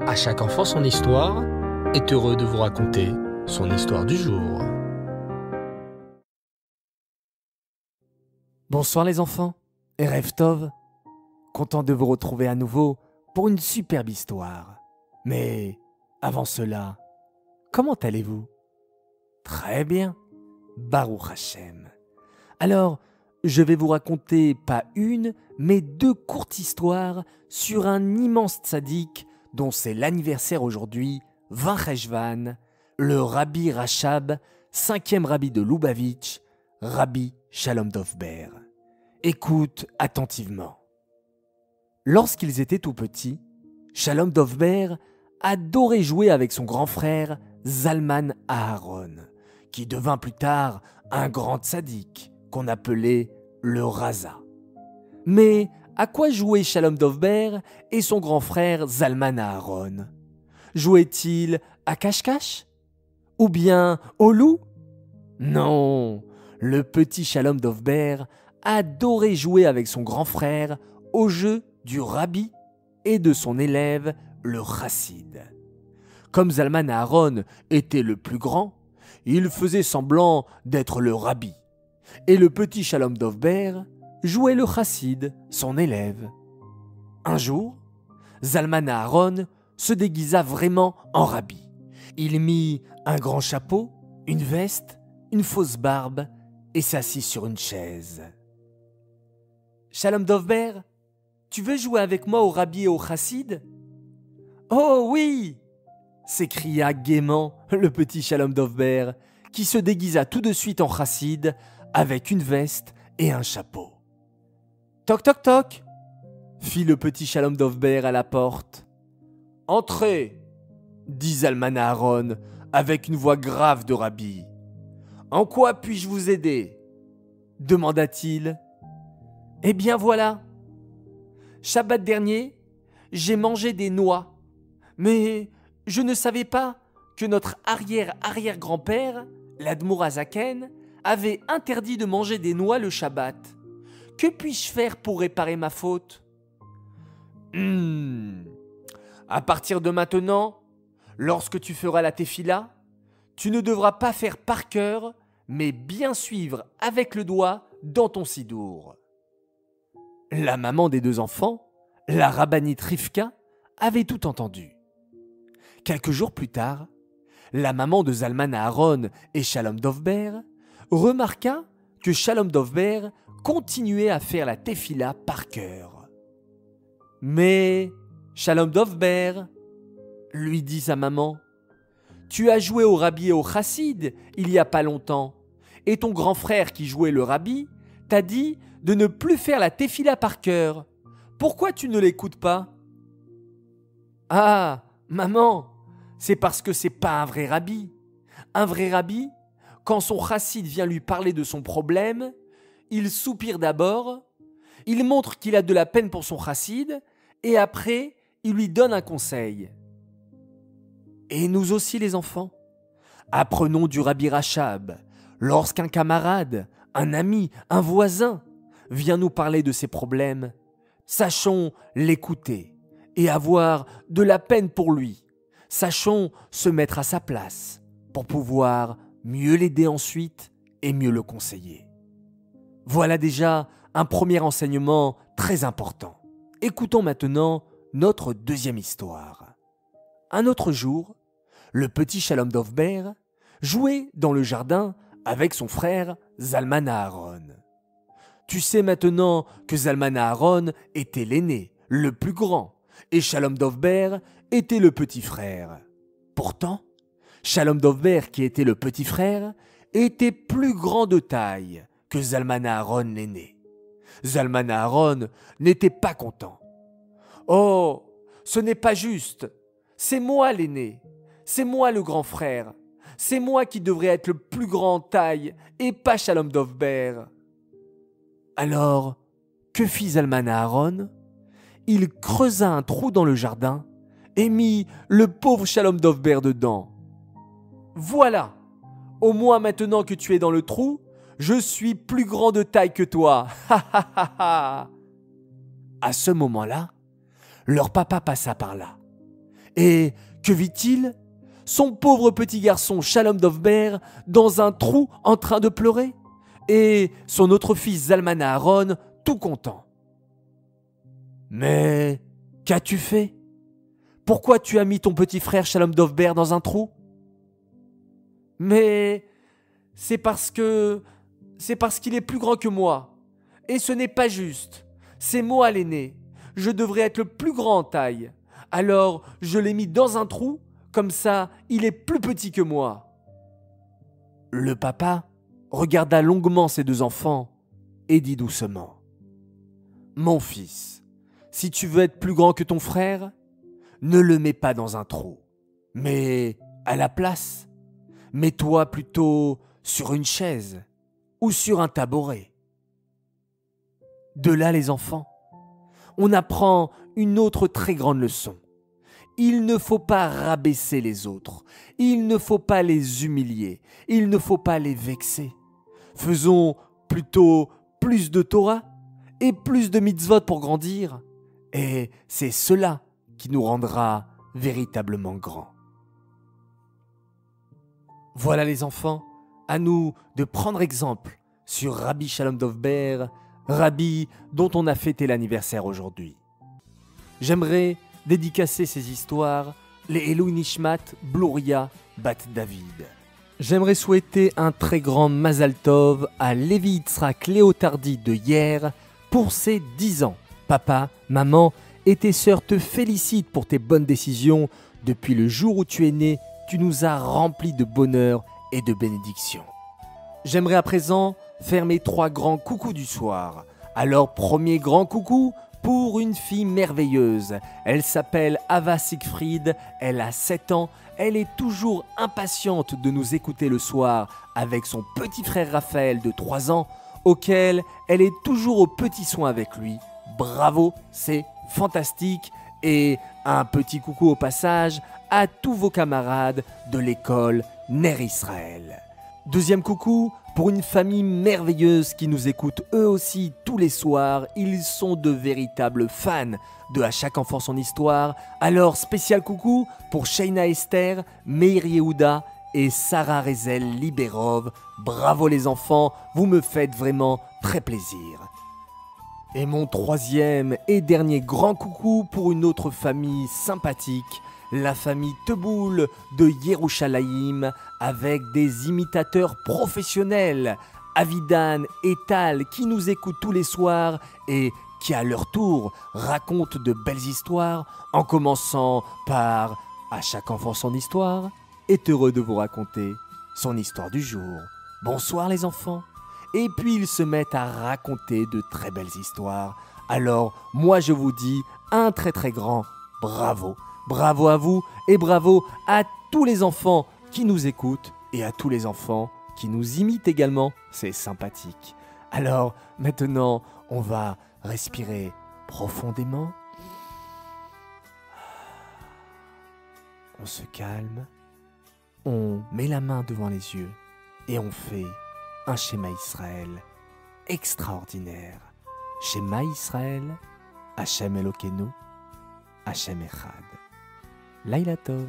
À chaque enfant son histoire est heureux de vous raconter son histoire du jour. Bonsoir les enfants, Erev Tov, content de vous retrouver à nouveau pour une superbe histoire. Mais avant cela, comment allez-vous? Très bien, Baruch Hashem. Alors, je vais vous raconter pas une, mais deux courtes histoires sur un immense tzaddik dont c'est l'anniversaire aujourd'hui, 20 Cheshvan, le Rabbi Rachab, 5e rabbi de Lubavitch, Rabbi Shalom Dovber. Écoute attentivement. Lorsqu'ils étaient tout petits, Shalom Dovber adorait jouer avec son grand frère Zalman Aharon, qui devint plus tard un grand tzaddik qu'on appelait le Raza. Mais à quoi jouaient Shalom Dovber et son grand frère Zalman Aharon? Jouaient-ils à cache-cache? Ou bien au loup? Non, le petit Shalom Dovber adorait jouer avec son grand frère au jeu du rabbi et de son élève, le chassid. Comme Zalman Aharon était le plus grand, il faisait semblant d'être le rabbi. Et le petit Shalom Dovber jouait le chassid, son élève. Un jour, Zalman Aharon se déguisa vraiment en rabbi. Il mit un grand chapeau, une veste, une fausse barbe et s'assit sur une chaise. « Shalom Dovber, tu veux jouer avec moi au rabbi et au chassid ?»« Oh oui !» s'écria gaiement le petit Shalom Dovber, qui se déguisa tout de suite en chassid avec une veste et un chapeau. « Toc toc toc !» fit le petit Shalom Dovber à la porte. « Entrez !» dit Zalman Aharon avec une voix grave de rabbi. « En quoi puis-je vous aider ?» demanda-t-il. « Eh bien voilà, Shabbat dernier, j'ai mangé des noix, mais je ne savais pas que notre arrière-arrière-grand-père, l'Admour Hazaken, avait interdit de manger des noix le Shabbat. Que puis-je faire pour réparer ma faute ? À partir de maintenant, lorsque tu feras la tefila, tu ne devras pas faire par cœur, mais bien suivre avec le doigt dans ton sidour. » La maman des deux enfants, la rabbinite Rivka, avait tout entendu. Quelques jours plus tard, la maman de Zalman Aharon et Shalom Dovber remarqua que Shalom Dovber continuait à faire la tefila par cœur. « Mais, Shalom Dovber, lui dit sa maman, tu as joué au rabbi et au chassid il y a pas longtemps, et ton grand frère qui jouait le rabbi t'a dit de ne plus faire la tefila par cœur. Pourquoi tu ne l'écoutes pas ? » « Ah, maman, c'est parce que c'est pas un vrai rabbi. Un vrai rabbi, quand son chassid vient lui parler de son problème, il soupire d'abord, il montre qu'il a de la peine pour son chassid, et après, il lui donne un conseil. Et nous aussi les enfants, apprenons du Rabbi Rachab, lorsqu'un camarade, un ami, un voisin vient nous parler de ses problèmes, sachons l'écouter et avoir de la peine pour lui. Sachons se mettre à sa place pour pouvoir mieux l'aider ensuite et mieux le conseiller. Voilà déjà un premier enseignement très important. Écoutons maintenant notre deuxième histoire. Un autre jour, le petit Shalom Dovber jouait dans le jardin avec son frère Zalman Aharon. Tu sais maintenant que Zalman Aharon était l'aîné, le plus grand, et Shalom Dovber était le petit frère. Pourtant, Shalom Dovber, qui était le petit frère, était plus grand de taille que Zalman Aharon l'aîné. Zalman Aharon n'était pas content. « Oh, ce n'est pas juste. C'est moi l'aîné. C'est moi le grand frère. C'est moi qui devrais être le plus grand en taille et pas Shalom Dovber. » Alors, que fit Zalman Aharon ? Il creusa un trou dans le jardin et mit le pauvre Shalom Dovber dedans. « Voilà, au moins maintenant que tu es dans le trou, je suis plus grand de taille que toi. Ha ha ha ha !» À ce moment-là, leur papa passa par là Et que vit-il? Son pauvre petit garçon Shalom Dovber dans un trou en train de pleurer, et son autre fils Zalmana Aaron tout content. « Mais qu'as-tu fait? Pourquoi tu as mis ton petit frère Shalom Dovber dans un trou ?»« Mais c'est parce qu'il est plus grand que moi, et ce n'est pas juste. C'est moi l'aîné, je devrais être le plus grand en taille. Alors je l'ai mis dans un trou, comme ça il est plus petit que moi. » Le papa regarda longuement ses deux enfants et dit doucement: « Mon fils, si tu veux être plus grand que ton frère, ne le mets pas dans un trou, mais à la place, mets-toi plutôt sur une chaise ou sur un tabouret. » De là, les enfants, on apprend une autre très grande leçon. Il ne faut pas rabaisser les autres, il ne faut pas les humilier, il ne faut pas les vexer. Faisons plutôt plus de Torah et plus de mitzvot pour grandir, et c'est cela qui nous rendra véritablement grands. Voilà les enfants, à nous de prendre exemple sur Rabbi Shalom Dovber, Rabbi dont on a fêté l'anniversaire aujourd'hui. J'aimerais dédicacer ces histoires, les Elou Nishmat Bluria Bat David. J'aimerais souhaiter un très grand Mazal Tov à Lévi Yitzhak Léotardi de hier pour ses 10 ans. Papa, maman et tes sœurs te félicitent pour tes bonnes décisions. Depuis le jour où tu es né, tu nous as remplis de bonheur et de bénédictions. J'aimerais à présent faire mes 3 grands coucous du soir. Alors, premier grand coucou pour une fille merveilleuse. Elle s'appelle Ava Siegfried, elle a 7 ans, elle est toujours impatiente de nous écouter le soir avec son petit frère Raphaël de 3 ans, auquel elle est toujours au petit soin avec lui. Bravo, c'est fantastique. Et un petit coucou au passage à tous vos camarades de l'école Ner Israël. Deuxième coucou pour une famille merveilleuse qui nous écoute eux aussi tous les soirs. Ils sont de véritables fans de À chaque enfant son histoire. Alors spécial coucou pour Sheina Esther, Meir Yehuda et Sarah Rezel Liberov. Bravo les enfants, vous me faites vraiment très plaisir. Et mon troisième et dernier grand coucou pour une autre famille sympathique, la famille Teboul de Yerushalayim, avec des imitateurs professionnels, Avidan et Tal, qui nous écoutent tous les soirs et qui à leur tour racontent de belles histoires, en commençant par À chaque enfant son histoire, est heureux de vous raconter son histoire du jour. Bonsoir les enfants. Et puis ils se mettent à raconter de très belles histoires. Alors moi je vous dis un très très grand bravo. Bravo à vous et bravo à tous les enfants qui nous écoutent et à tous les enfants qui nous imitent également. C'est sympathique. Alors maintenant on va respirer profondément. On se calme. On met la main devant les yeux et on fait un schéma Israël extraordinaire. Schéma Israël, Hashem Elokeinu, Hashem Echad. Laila Tov.